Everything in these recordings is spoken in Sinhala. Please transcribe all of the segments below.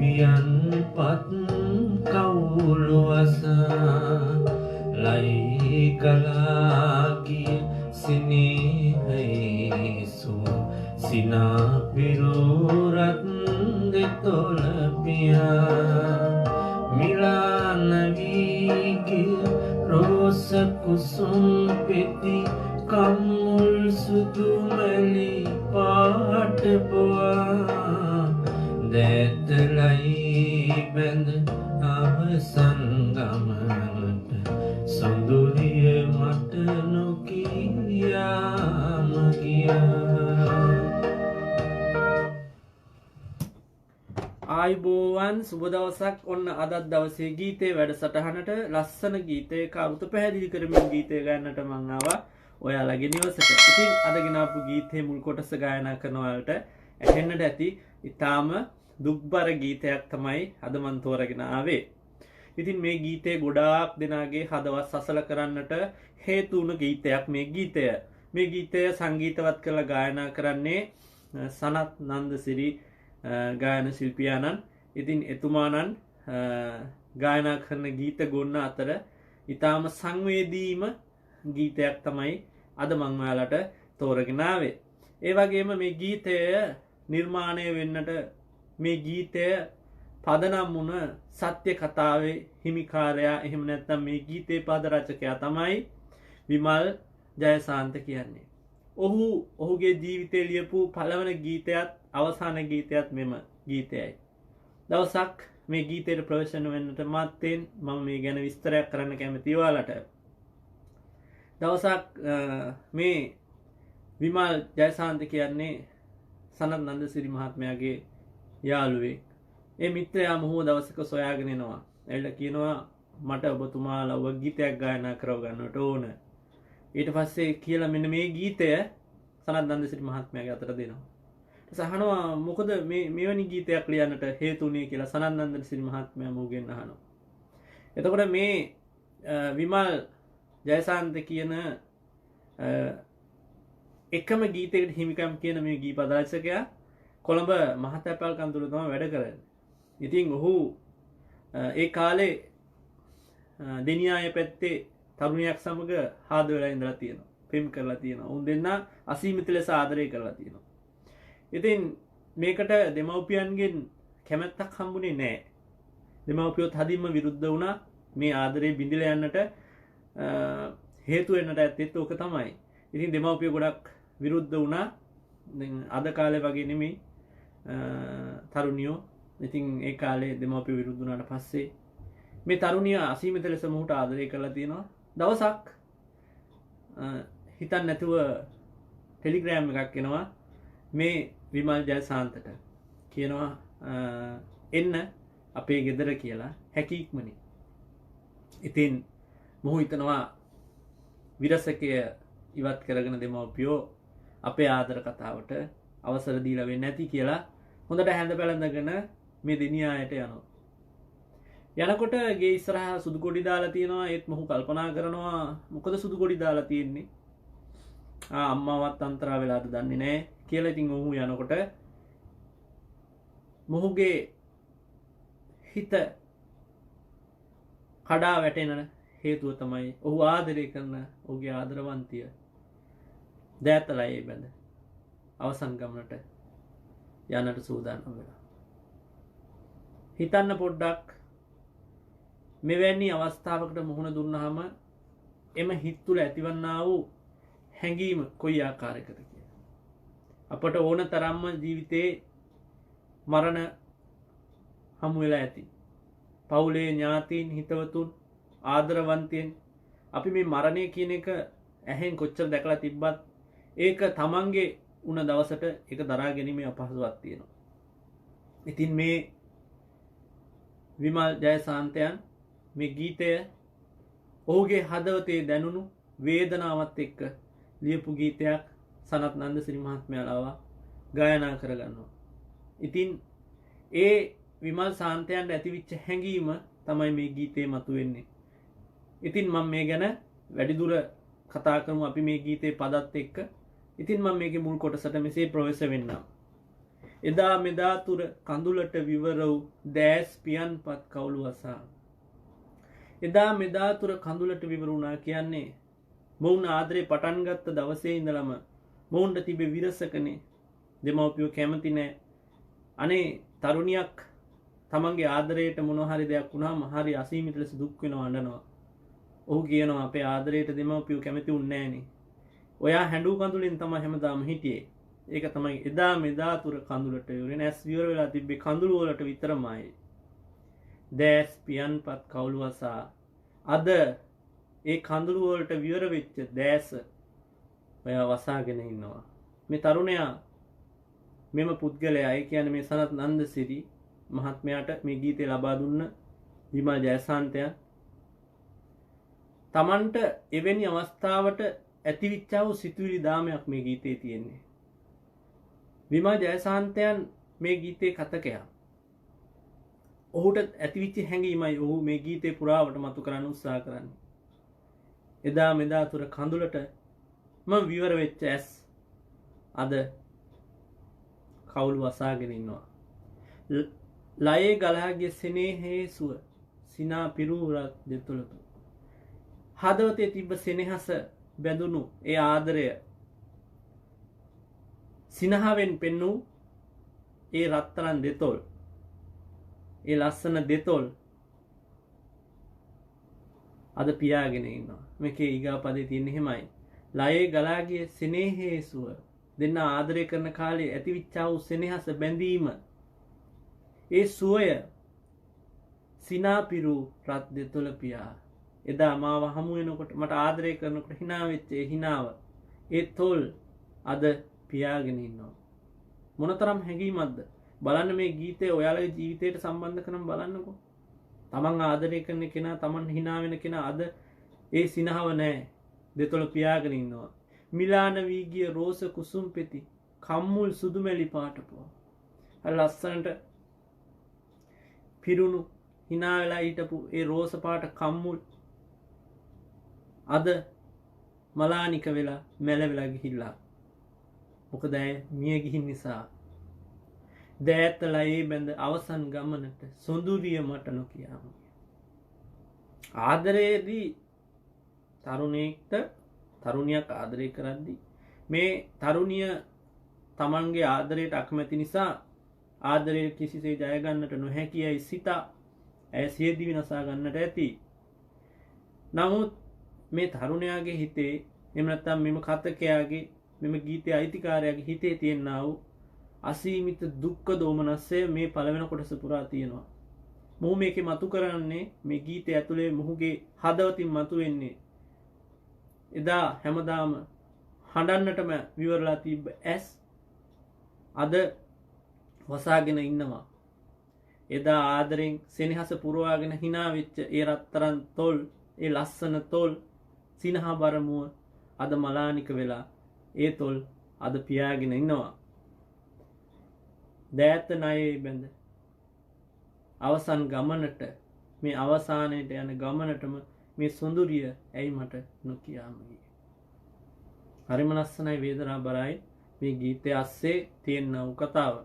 පියන් පත් කවුළු අසා ලයි කලාගිය සිනේහයිසු සිනා පිරුරත් දෙතොල පියා මිලානවීගිය රෝස කුසුම් පෙති කම්මුල් සුදුමැලි පාටපුවා දැතලයි බැඳ අවසන් ගමනට සොඳුරිය මට නොකියාම ගියා. ආයිබෝවන් සුබ දවසක්. ඔන්න අදත් දවසේ ගීතේ වැඩසටහනට ලස්සන ගීතයක අරුත පැහැදිලි කරමින් ගීතය ගන්නට මං ආවා ඔයාලගේ නිවසට. ඉතින් අද ගෙන ආපු ගීතේ මුල් කොටස ගායනා කරන ඔයාලට ඇහෙන්නට ඇති ඊටාම දුක්බර ගීතයක් තමයි අද මන් තෝරගෙන ආවේ. ඉතින් මේ ගීතේ ගොඩාක් දෙනාගේ හදවත් සසල කරන්නට හේතු වුණු ගීතයක් මේ ගීතය. මේ ගීතය සංගීතවත් කරලා ගායනා කරන්නේ සනත් නන්දසිරි ගායන ශිල්පියාණන්. ඉතින් එතුමාණන් ගායනා කරන ගීත ගොන්න අතර ඊටාම සංවේදීම ගීතයක් තමයි අද මං ඔයාලට තෝරගෙන ආවේ. ඒ වගේම මේ ගීතය නිර්මාණය වෙන්නට මේ ගීතය පදනම් වුණ සත්‍ය කතාවේ හිමිකාරයා එහෙම නැත්නම් මේ ගීතේ පද රචකයා තමයි විමල් ජයසාන්ත කියන්නේ. ඔහුගේ ජීවිතේ ලියපු පළවන ගීතයත් අවසාන ගීතයත් මෙම ගීතයයි. දවසක් මේ ගීතයට ප්‍රවේශන වෙන්නට මත්තෙන් මම මේ ගැන විස්තරයක් කරන්න කැමතියි ඔයාලට. දවසක් මේ විමල් ජයසාන්ත කියන්නේ සනත් නන්දසිරි මහත්මයාගේ යාළුවෙක්. ඒ මිත්‍රයා මොහොම දවසක සොයාගෙන එනවා. එයාලා කියනවා මට ඔබතුමාලා ඔබ ගීතයක් ගායනා කරව ගන්නට ඕන. ඊට පස්සේ කියලා මෙන්න මේ ගීතය සනත් නන්දසිරි මහත්මයාගේ අතට දෙනවා. සහනවා මොකද මෙවැනි ගීතයක් ලියන්නට හේතුුනේ කියලා සනත් නන්දසිරි මහත්මයා මොහුගෙන් අහනවා. එතකොට මේ විමල් ජයසාන්ත කියන එකම ගීතයකට හිමිකම් කියන මේ ගී පදරචකයා කොළඹ මහතැපැල් කන්තුල තමයි වැඩ කරන්නේ. ඉතින් ඔහු ඒ කාලේ දෙනියාය පැත්තේ තරුණියක් සමග හාද වෙලා ඉඳලා තියෙනවා. ප්‍රේම කරලා තියෙනවා. උන් දෙන්න අසීමිත ලෙස ආදරය කරලා තියෙනවා. ඉතින් මේකට දෙමව්පියන්ගෙන් කැමැත්තක් හම්බුනේ නැහැ. දෙමව්පියොත් හදින්ම විරුද්ධ වුණා. මේ ආදරේ බිඳිලා යන්නට හේතු වෙන්නට ඇත්තෙත් ඕක තමයි. ඉතින් දෙමව්පිය ගොඩක් විරුද්ධ වුණා. අද කාලේ වගේ නෙමෙයි තරුණියෝ. ඉතින් ඒ කාලේ දෙමව්පිය විරුද්ධ වුණාට පස්සේ මේ තරුණිය අසීමිත ලෙස මොහුට ආදරය කරලා තියෙනවා. දවසක් හිතන්න නැතුව ටෙලිග්‍රෑම් එකක් එනවා මේ විමල් ජයසාන්තට. කියනවා එන්න අපේ ගෙදර කියලා හැකියික්මනේ. ඉතින් මොහු හිතනවා විරසකය ඉවත් කරගෙන දෙමව්පියෝ අපේ ආදර කතාවට අවසර දීලා වෙන්නේ නැති කියලා හොඳට හැඳ පැළඳගෙන මේ දෙනියායට යනවා. යනකොට ගේ ඉස්සරහා සුදු කොඩි දාලා තියෙනවා. ඒත් මොහු කල්පනා කරනවා මොකද සුදු කොඩි දාලා තියෙන්නේ? අම්මාවත් අන්තරා වෙලාද දන්නේ නැහැ කියලා. ඉතින් ඔහු යනකොට මොහුගේ හිත කඩා වැටෙන හේතුව තමයි ඔහු ආදරය කරන ඔහුගේ ආදරවන්තිය දෑතලයේ බැඳ අවසන් ගමනට යන්නට සූදානම් වෙලා. හිතන්න පොඩ්ඩක් මෙවැනි අවස්ථාවකට මුහුණ දුන්නාම එම හිත් තුළ ඇතිවන්නා වූ හැඟීම කොයි ආකාරයකද කියලා. අපට ඕන තරම්ම ජීවිතේ මරණ හමු වෙලා ඇති. පවුලේ ඥාතීන් හිතවතුන් ආදරවන්තයන් අපි මේ මරණය කියන එක ඇහෙන් කොච්චර දැකලා තිබ්බත් ඒක තමන්ගේ උන දවසට ඒක දරා ගැනීමේ අපහසුතාවක් තියෙනවා. ඉතින් මේ විමල් ජයසාන්තයන් මේ ගීතය ඔහුගේ හදවතේ දැනුණු වේදනාවත් එක්ක ලියපු ගීතයක් සනත් නන්දසිරි මහත්මයාලා ගායනා කරගන්නවා. ඉතින් ඒ විමල් සාන්තයන්ට ඇතිවිච්ච හැඟීම තමයි මේ ගීතේ මතුවෙන්නේ. ඉතින් මම මේ ගැන වැඩිදුර කතා කරමු අපි මේ ගීතේ පදත් එක්ක. ඉතින් මම මේකේ මුල් කොටසට මෙසේ ප්‍රවේශ වෙන්නම්. එදා මෙදා තුර කඳුලට විවර වූ දෑස් පියන්පත් කවුළු වසා. එදා මෙදා තුර කඳුලට විවර වුණා කියන්නේ මොවුන් ආදරේ පටන් ගත්ත දවසේ ඉඳලම මොවුන්ට තිබෙ විරසකනේ. දෙමව්පියෝ කැමති නෑ අනේ තරුණියක් තමන්ගේ ආදරයට මොනවා හරි දෙයක් වුණාම හරි අසීමිත ලෙස දුක් වෙනවා අඬනවා. ඔහු කියනවා අපේ ආදරයට දෙමව්පියෝ කැමති උන්නේ නෑනේ. ඔයා හැඬු කඳුලෙන් තමයි හැමදාම හිටියේ. ඒක තමයි එදා මෙදා තුර කඳුලට යුරෙන ඇස් විවර වෙලා තිබ්බේ කඳුළු වලට විතරමයි. දැස් පියන්පත් කවුළු වසා අද ඒ කඳුළු වලට විවර වෙච්ච දැස ඔයා වසාගෙන ඉන්නවා. මේ තරුණයා මෙම පුද්ගලයා ඒ කියන්නේ මේ සනත් නන්දසිරි මහත්මයාට මේ ගීතය ලබා දුන්න විමල් ජයසාන්තයා තමන්ට එවැනි අවස්ථාවට ඇතිවිච්චා වූ සිතුවිලි දාමයක් මේ ගීතේ තියෙන්නේ. විමල් ජයසාන්තයන් මේ ගීතේ කතකයා. ඔහුට ඇතිවිච්ච හැඟීමයි ඔහු මේ ගීතේ පුරාවට මතු කරන්න උත්සාහ කරන්නේ. එදා මෙදා තුර කඳුලට මම විවර වෙච්ච ඇස් අද කවුළු වසාගෙන ඉන්නවා. ලයේ ගලාගේ සෙනෙහේ සුව සිනා පිරූරත් දෙතුළතු. හදවතේ තිබ්බ සෙනෙහස බැඳුණු ඒ ආදරය සිනහවෙන් පෙන්නූ ඒ රත්තරන් දෙතොල් ඒ ලස්සන දෙතොල් අද පියාගෙන ඉන්නවා. මේකේ ඊගා පදේ තියෙන එහෙමයි. ලයේ ගලාගේ සෙනෙහේ සුව දෙන්න ආදරය කරන කාලේ ඇතිවිච්චා වූ සෙනෙහස බැඳීම ඒ සුවය සිනාපිරු රත් දෙතොල පියා එදා මාව හමු වෙනකොට මට ආදරය කරනකොට hina වෙච්ච ඒ හිනාව ඒ තොල් අද පියාගෙන ඉන්නවා. මොනතරම් හැඟීමක්ද බලන්න මේ ගීතය ඔයාලගේ ජීවිතයට සම්බන්ධ කරන් බලන්නකෝ. තමන් ආදරය කරන කෙනා තමන් hina වෙන කෙනා අද ඒ සිනහව නැහැ. දෙතොල පියාගෙන ඉන්නවා. මිලාන වී ගිය රෝස කුසුම් පෙති කම්මුල් සුදුමැලි පාටපුවා. අර ලස්සනට පිරුණු hina වෙලා හිටපු ඒ රෝස පාට කම්මුල් අද මලානික වෙලා මැල වෙලා ගිහිල්ලා. මොකද ඇය මිය ගිහින් නිසා. දෑතලයේ බැඳ අවසන් ගමනට සොඳුරිය මට නොකියාම. ආදරයේදී තරුණයෙක්ට තරුණියක් ආදරය කරද්දී මේ තරුණිය තමන්ගේ ආදරයට අකමැති නිසා ආදරය කිසිසේ ජය ගන්නට නොහැකියයි සිතා ඇය සියදිවි නසා ගන්නට ඇති. නමුත් මේ තරුණයාගේ හිතේ එහෙම නැත්නම් මෙම කතකයාගේ මෙම ගීතයේ අයිතිකාරයාගේ හිතේ තියෙනා වූ අසීමිත දුක්ඛ දෝමනස්සය මේ පළවෙනි කොටස පුරා තියෙනවා. මොහු මේකේ මතු කරන්නේ මේ ගීතය ඇතුලේ මොහුගේ හදවතින් මතු වෙන්නේ එදා හැමදාම හඬන්නටම විවරලා තිබ්බ ඇස් අද වසාගෙන ඉන්නවා. එදා ආදරෙන් සෙනෙහස පුරවාගෙන hina වෙච්ච ඒ රත්තරන් තොල් ඒ ලස්සන තොල් සිනහ බරමුව අද මලානික වෙලා ඒ තොල් අද පියාගෙන ඉන්නවා. දෑත ණයේ බැඳ අවසන් ගමනට මේ අවසානයට යන ගමනටම මේ සොඳුරිය ඇයි මට නොකියාම ගියේ. හරිම ලස්සනයි වේදනා බරයි මේ ගීතයේ අස්සේ තියෙන වූ කතාව.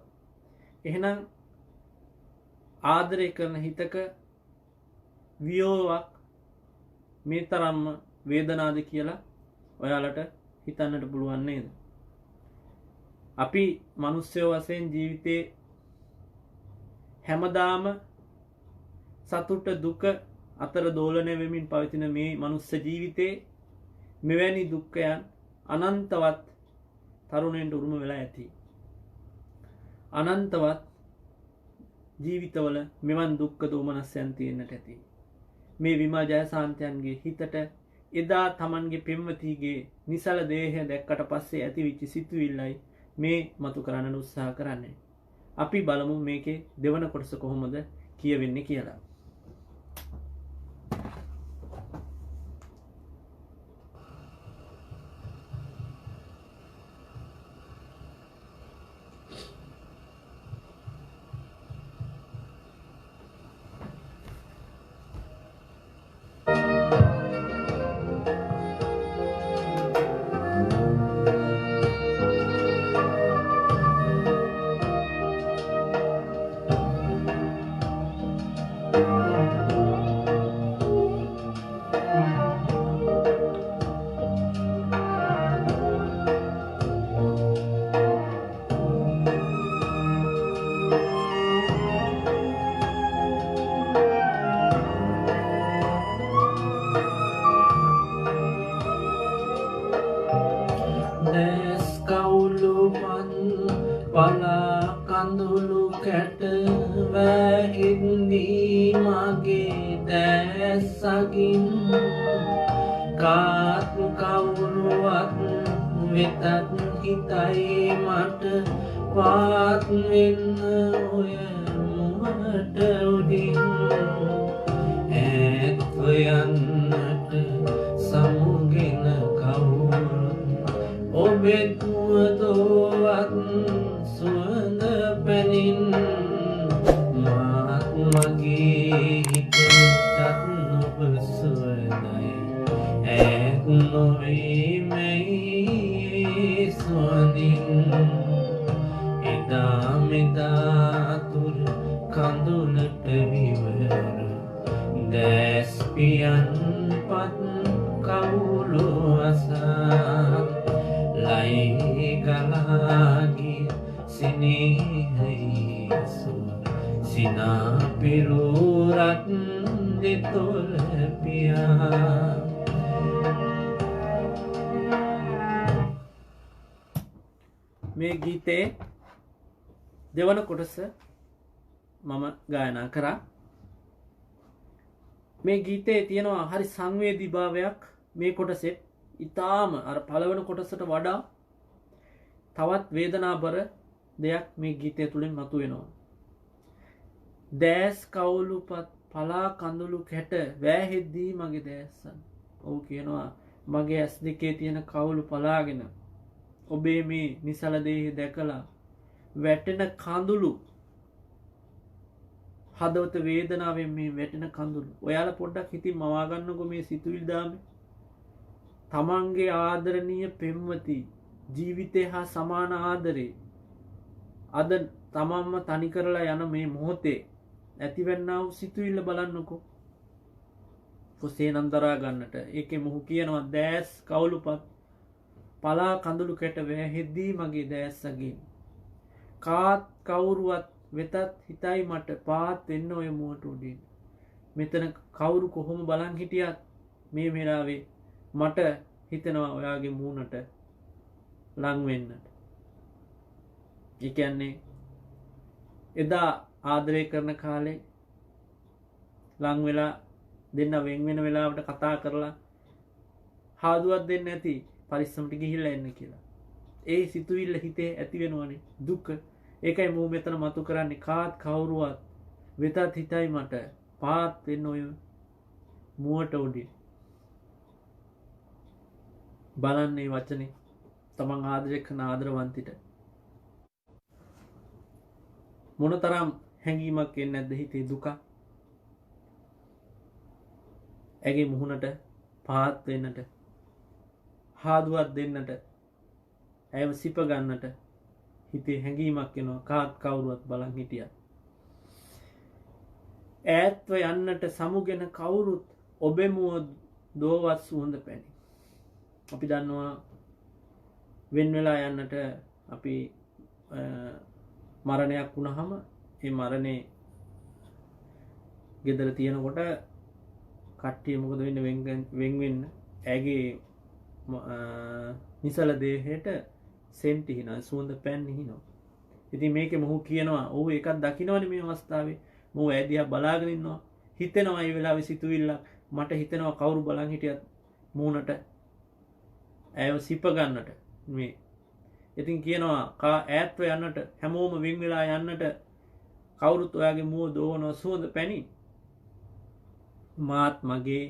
එහෙනම් ආදරය කරන හිතක වියෝවක් මේ තරම්ම වේදනාද කියලා ඔයාලට හිතන්නට පුළුවන් නේද? අපි මිනිස්සුયો වශයෙන් ජීවිතේ හැමදාම සතුට දුක අතර දෝලණය වෙමින් පවතින මේ මනුස්ස ජීවිතේ මෙවැනි දුක්ඛයන් අනන්තවත් තරුණයන්ට උරුම වෙලා ඇති. අනන්තවත් ජීවිතවල මෙවන් දුක්ඛ දෝමනස්යන් තියෙන්නට ඇති. මේ විමල් ජයසාන්තයන්ගේ හිතට එදා තමන්ගේ පෙම්වතිගේ නිසල දේහය දැක්කට පස්සේ ඇතිවිච්ච සිතුවිල්ලයි මේ මතු කරන්න උත්සාහ කරන්නේ. අපි බලමු මේකේ දෙවන කොටස කොහොමද කියවෙන්නේ කියලා. දී මගේ දැස්සකින් කාත් කවුරුවත් වෙතත් හිතයි මට පාත් වෙන්න ඔය මුහට උඩින් ඈත්ව යන්නට සමුගෙන කවුරුත් ඔබෙත් මුවදෝවත් සුවඳ පැනින් මාත් මගේ හිතටත් නොබ සුවඳයි ඈත් නොවීමයි සුවඳින් එදා මෙදා තුර කඳුලට විවර දැස්පියන් පත් කවුලු අසා ලයි ගලාගිය සිනේහයි සුව සිනා පිරුරත් දෙතොල පියා මේ ගීතේ දෙවන කොටස මම ගායනා කරා මේ ගීතේ තියෙනවා හරි සංවේදී භාවයක් මේ කොටසෙත් ඊටාම අර පළවෙනි කොටසට වඩා තවත් වේදනාබර දෙයක් මේ ගීතය තුලින් මතුවෙනවා දැස් කවුළුපත් පලා කඳුළු කැට වැහෙද්දී මගේ දැස්සන් ඔව් කියනවා මගේ ඇස් දෙකේ තියෙන කවුළු පලාගෙන ඔබේ මේ නිසල දේහය දැකලා වැටෙන කඳුළු හදවත වේදනාවෙන් මේ වැටෙන කඳුළු ඔයාලා පොඩ්ඩක් හිතින් මවා ගන්නකො මේ සිතුවිලි දාමේ තමන්ගේ ආදරණීය පෙම්වති ජීවිතේ හා සමාන ආදරේ අද තමන්ම තනි කරලා යන මේ මොහොතේ ඇතිවෙන්නා වූ සිතුවිල්ල බලන්නකො කොසේ නන්දරා ගන්නට ඒකේ මොහු කියනවා දැස් කවුළුපත් පලා කඳුළු කැට වැහෙද්දී මගේ දැස්සගෙන් කාත් කවුරුවත් වෙතත් හිතයි මට පාත් වෙන්න ඔය මුවට උඩින් මෙතන කවුරු කොහොම බලන් හිටියත් මේ වෙලාවේ මට හිතෙනවා ඔයාගේ මූණට ලං වෙන්නට ඒ කියන්නේ එදා ආදරය කරන කාලේ ලං වෙලා දෙන්න වෙන් වෙන වෙලාවට කතා කරලා හාදුවක් දෙන්න ඇති පරිස්සමට ගිහිල්ලා එන්න කියලා ඒ සිතුවිල්ල හිතේ ඇති වෙනවනේ දුක ඒකයි මූ මෙතන මතු කරන්නේ කාත් කවුරුවත් වෙතත් හිතයි මට පාත් වෙන්න ඔය මුවට උඩින් බලන්නේ වචනේ තමන් ආදරය කරන ආදරවන්තිට මොනතරම් හැඟීමක් එන්නේ නැද්ද හිතේ දුක ඇගේ මුහුණට පාත් වෙන්නට හාදුවක් දෙන්නට ඇයව සිප ගන්නට හිතේ හැඟීමක් එනවා කාත් කවුරුවත් බලන් හිටියත් ඈත්ව යන්නට සමුගෙන කවුරුත් ඔබෙමුව දෝවත් සුවඳ පැනි අපි දන්නවා වෙන් වෙලා යන්නට අපි මරණයක් වුණාම ඒ මරණේ ගෙදර තියෙනකොට කට්ටිය මොකද වෙන්නේ වෙන් වෙන්න ඇගේ නිසල දේහයට සෙන්ටි හිනා සුවඳ පැන් හිනවා ඉතින් මේකේ මොහු කියනවා ඔව් ඒකක් දකින්නවනේ මේ අවස්ථාවේ මොහු ඇදියා බලාගෙන ඉන්නවා හිතෙනවා මේ වෙලාවේ සිතුවිල්ලක් මට හිතෙනවා කවුරු බලන් හිටියත් මූණට ඇයව සිප ගන්නට මේ ඉතින් කියනවා ඈත්ව යන්නට හැමෝම වෙන් වෙලා යන්නට කවුරුත් ඔයාගේ මුව දෝවනවා සුවඳ පැනි මාත් මගේ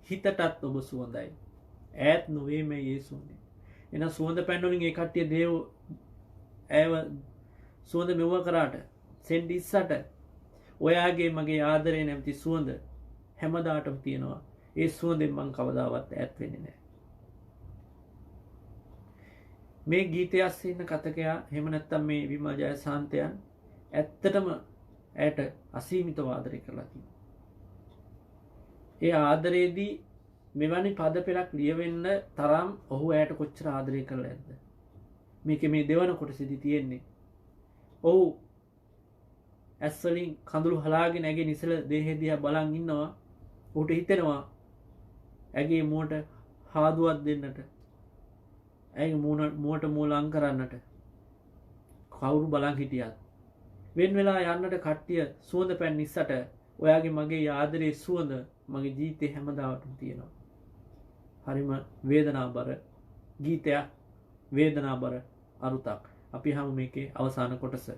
හිතටත් ඔබ සුවඳයි ඈත් නොවේ මේ යේසුනේ එන සුවඳ පැන් වලින් ඒ කට්ටිය දේව ඇයව සුවඳ මෙව කරාට සෙන්ඩි ඉස්සට ඔයාගේ මගේ ආදරේ නැමැති සුවඳ හැමදාටම තියෙනවා ඒ සුවඳෙන් මං කවදාවත් ඈත් වෙන්නේ නැහැ මේ ගීතය අස්සේ ඉන්න කතකයා එහෙම නැත්නම් මේ විමල් ජයසාන්තයන් ඇත්තටම ඇයට අසීමිතව ආදරය කරලා තියෙනවා. ඒ ආදරයේදී මෙවැනි පද පෙළක් ලියවෙන්න තරම් ඔහු ඇයට කොච්චර ආදරය කරලා ඇද්ද? මේකේ මේ දෙවන කොටසේදී තියෙන්නේ. ඔහු ඇස් වලින් කඳුළු හලාගෙන ඇගේ නිසල දේහය දිහා බලන් ඉන්නවා. ඔහුට හිතෙනවා ඇගේ මුවට හාදුවක් දෙන්නට. ඇයි මුවට මූල ලං කරන්නට කවුරු බලන් හිටියත් වෙන වෙලා යන්නට කට්ටිය සුවඳ පැන් නිසට ඔයාගේ මගේ ආදරේ සුවඳ මගේ ජීවිතේ හැමදාටම තියෙනවා. හරිම වේදනාබර ගීතයක්, වේදනාබර අරුතක්. අපි හැම මේකේ අවසාන කොටස.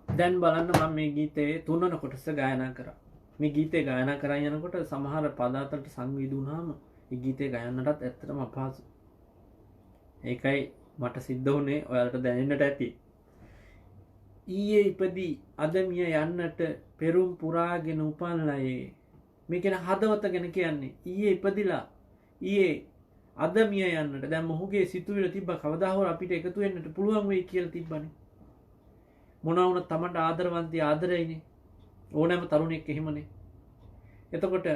දැන් බලන්න මම මේ ගීතයේ තුන්වන කොටස ගායනා කරා. මේ ගීතේ ගායනා කරා යනකොට සමහර පද අතරට සංවේදී වුණාම මේ ගීතේ ගයන්නටත් ඇත්තටම අපහසුයි. ඒකයි මට සිද්ධ වුණේ ඔයාලට දැනෙන්නට ඇති. ඊයේ ඉපදී අද මිය යන්නට පෙරුම් පුරාගෙන උපන්ලයේ. මේ කියන හදවත ගැන කියන්නේ ඊයේ ඉපදිලා ඊයේ අද මිය යන්නට. දැන් මොහුගේ සිතුවිලි තිබ්බ කවදා හෝ අපිට එකතු වෙන්නට පුළුවන් වෙයි කියලා තිබ්බනේ. මොනවා වුණත් තමන්ට ආදරවන්තය ආදරයිනේ. ඕනෑම තරුණෙක් එහෙමනේ. එතකොට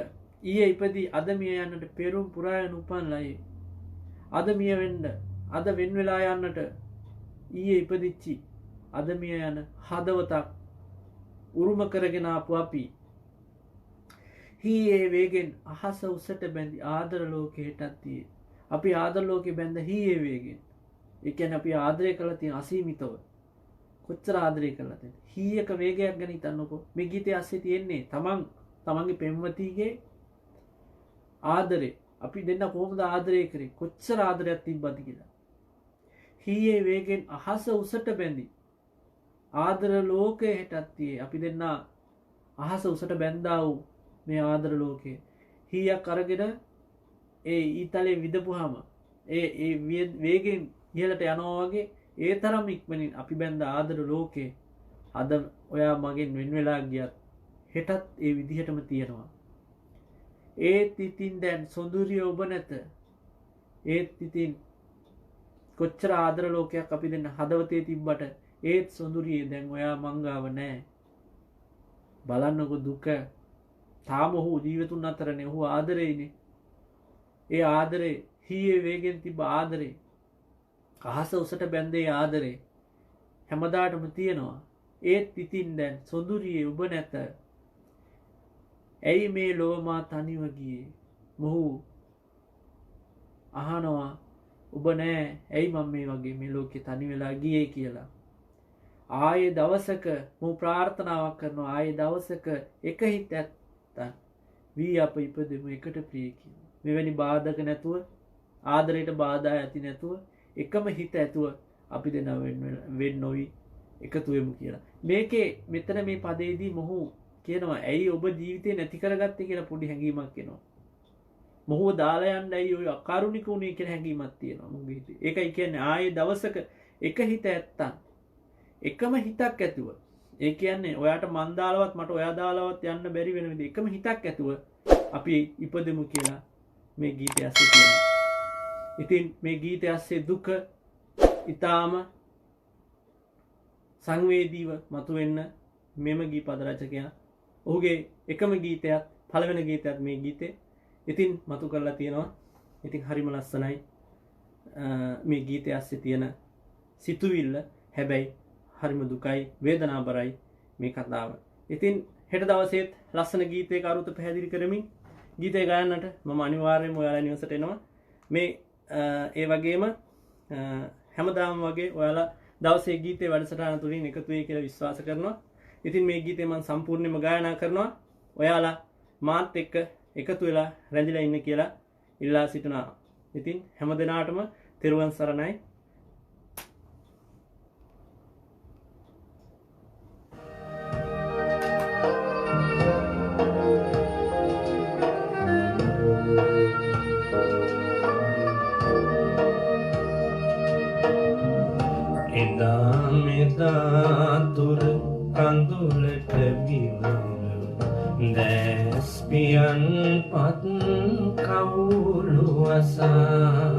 ඊයේ ඉපදී අද මිය යන්නට පෙරුම් පුරාගෙන උපන්ලයේ. අද මිය වෙන්න, අද වෙන් වෙලා යන්නට ඊයේ ඉපදිච්චි අද මිය යන හදවතක් උරුම කරගෙන ආපු අපි හීයේ වේගෙන් අහස උසට බැඳි ආදර ලෝකෙටත් තියේ. අපි ආදර ලෝකෙ බැඳ හීයේ වේගෙන්. ඒ කියන්නේ අපි ආදරය කරලා තියෙන අසීමිතව. කොච්චර ආදරය කරලා තියෙනද? හීයක වේගයක් ගැන හිතන්නකෝ. මේ ගීතයේ ඇස්සේ තියෙන්නේ තමන්ගේ පෙම්වතිගේ ආදරේ. අපි දෙන්න කොහොමද ආදරය කරේ? කොච්චර ආදරයක් තිබ්බද කියලා. හීයේ වේගෙන් අහස උසට බැඳි ආදර ලෝකයටත් තියේ. අපි දෙන්න අහස උසට බැඳා වූ මේ ආදර ලෝකේ හීයක් අරගෙන ඒ ඊතලේ විදපුවාම ඒ වේගෙන් ඉහළට යනවා වගේ ඒ තරම් ඉක්මනින් අපි බැඳ ආදර ලෝකේ අද ඔයා මගෙන් වෙන් වෙලා ගියත් හෙටත් ඒ විදිහටම තියෙනවා. ඒත් ඉතින් දැන් සොඳුරිය ඔබ නැත. ඒත් ඉතින් කොච්චර ආදර ලෝකයක් අපි දෙන්න හදවතේ තිබ්බට ඒත් සොඳුරියේ දැන් ඔයා මංගාව නෑ. බලන්නකො දුක. තාම ඔහු ජීවතුන් අතරනේ. ඔහු ආදරේනේ. ඒ ආදරේ හීයේ වේගෙන් තිබ්බ ආදරේ අහස උසට බැන්දේ ආදරේ හැමදාටම තියෙනවා. ඒත් ඉතින් දැන් සොඳුරියේ ඔබ නැත. ඇයි මේ ලෝමා තනිව ගියේ? මොහු අහනවා ඔබ නෑ ඇයි මම මේ වගේ මේ ලෝකේ තනි වෙලා ගියේ කියලා. ආයේ දවසක මම ප්‍රාර්ථනාවක් කරනවා ආයේ දවසක එක හිත ඇත්තන් වී අප ඉපදෙමු එකට ප්‍රිය කියලා. මෙවැනි බාධක නැතුව ආදරයට බාධා ඇති නැතුව එකම හිත ඇතුව අපි දෙනා වෙන් නොවි එකතු වෙමු කියලා. මේකේ මෙතන මේ පදේදී මොහු කියනවා ඇයි ඔබ ජීවිතේ නැති කරගත්තේ කියලා පොඩි හැඟීමක් එනවා. මොහුව දාලා යන්න ඇයි ඔය අකාරුණික උනේ කියලා හැඟීමක් තියෙනවා මොහුගේ හිතේ. ඒකයි කියන්නේ ආයේ දවසක එක හිත ඇත්තන් එකම හිතක් ඇතුව. ඒ කියන්නේ ඔයාට මන් දාලවත් මට ඔයා දාලවත් යන්න බැරි වෙන විදිහ එකම හිතක් ඇතුව අපි ඉපදෙමු කියලා මේ ගීතය ඇස්සේ තියෙනවා. ඉතින් මේ ගීතය ඇස්සේ දුක ඊටාම සංවේදීව මතුවෙන්න මෙම ගී පද රචකයා ඔහුගේ එකම ගීතයක් පළවෙනි ගීතයක් මේ ගීතේ ඉතින් මතු කරලා තියෙනවා. ඉතින් හරිම ලස්සනයි මේ ගීතය ඇස්සේ තියෙන සිතුවිල්ල. හැබැයි හරිම දුකයි වේදනාබරයි මේ කතාව. ඉතින් හෙට දවසේත් ලස්සන ගීතයක අරුත පැහැදිලි කරමින් ගීතය ගායන්නට මම අනිවාර්යයෙන්ම ඔයාලා නිවසට එනවා. මේ ඒ වගේම හැමදාම වගේ ඔයාලා දවසේ ගීතේ වැඩසටහන තුලින් එකතු වෙයි කියලා විශ්වාස කරනවා. ඉතින් මේ ගීතේ මම සම්පූර්ණයෙන්ම ගායනා කරනවා. ඔයාලා මාත් එක්ක එකතු වෙලා රැඳිලා ඉන්න කියලා ඉල්ලා සිටිනවා. ඉතින් හැමදෙනාටම තෙරුවන් සරණයි. එදා මෙදා තුර කඳුලට විවුරු දැස්පියන් පත් කවුළු අසා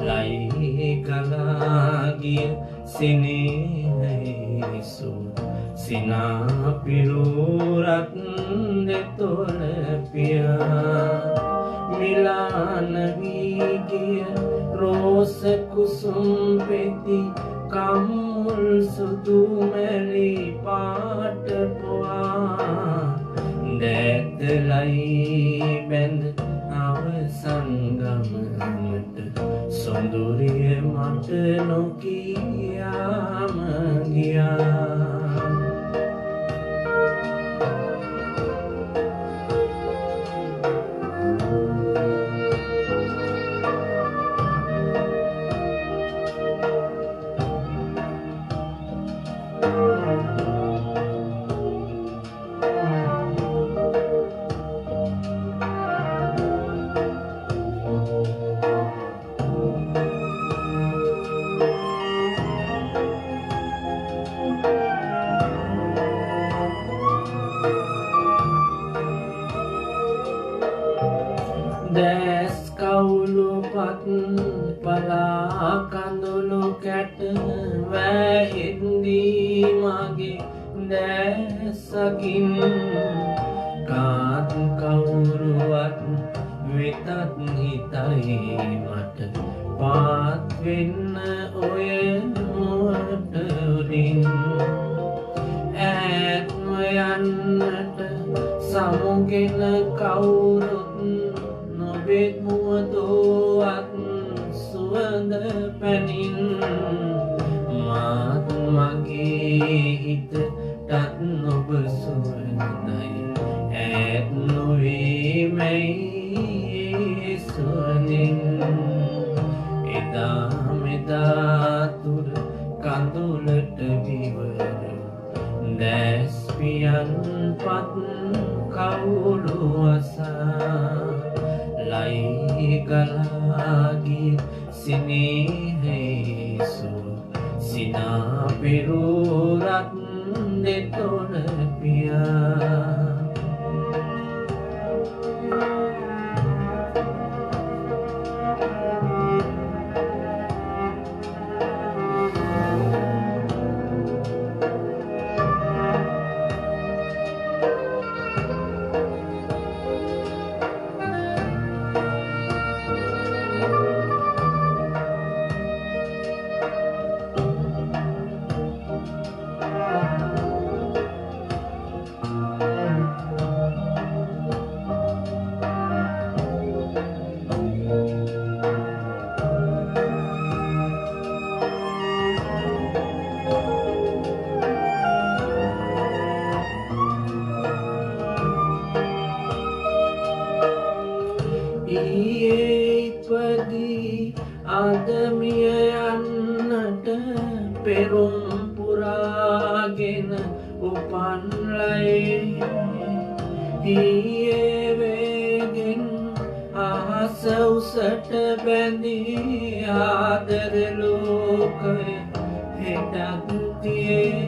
ලයි ගලාගිය සිනේහයිසු සිනා පිළුරත් දෙතොල පියා මිලාන වී ගිය රෝස කුසුම් පෙති කම්මුල් සුදු මැලි පාට පුවා දැතලයි බැඳ අවසන් ගමනට සොඳුරිය මට නොකියාම ගියා. දැස් කවුළු පත් පලා කඳුළු කැට වැහින්දී මගේ දැසකින් කාත් කවුරුවත් වෙතත් හිතයි මට පාත් වෙන්න ඔය මුවට උඩින් ඈත්ම යන්නට සමුගෙන කවුරුත් නොබෙත් මුවදෝවත් සුවඳ පැනින් මාත් මගේ හිතටත් නොබ සුවඳයි ඈත් නොවීමයි සුවඳින් එදා මෙදා තුර කඳුලට විවර දැස්පියන් පත් කවුළු අසා ලයි ගලාගිය සිනේහයිසු සිනා පිරුරත් දෙතොල පියා ගලාගෙන උපන් ලයේ ඊයේ වේගෙන් අහස උසට බැඳී ආදර ලෝකය හෙටත් තියේ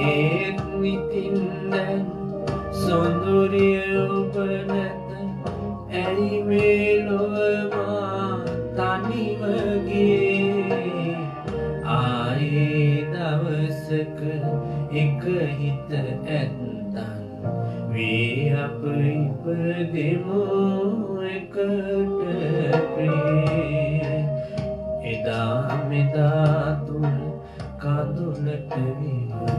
ඒත් ඉතින් දැන් සොඳුරිය ඔබ නැත ඇයි මේ ලොව මා තනිව ගියේ ආයේ දවසක එක හිත ඇත්තන් වී අප ඉපදෙමු එකට ප්‍රිය එදා මෙදා තුන කඳුලට විවර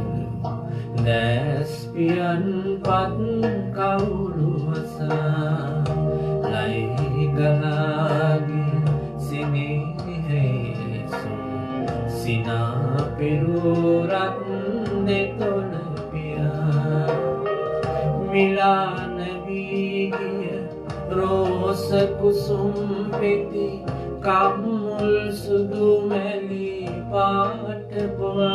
දැස්පියන් පත් කවුරු වසා ලයි ගලාගෙන සිනේහේ සිනා පෙරුරත් දෙතොල පියා මිලාන වී ගිය රෝස කුසුම් පෙති කම්මුල් සුදු මැලි පාට පොල්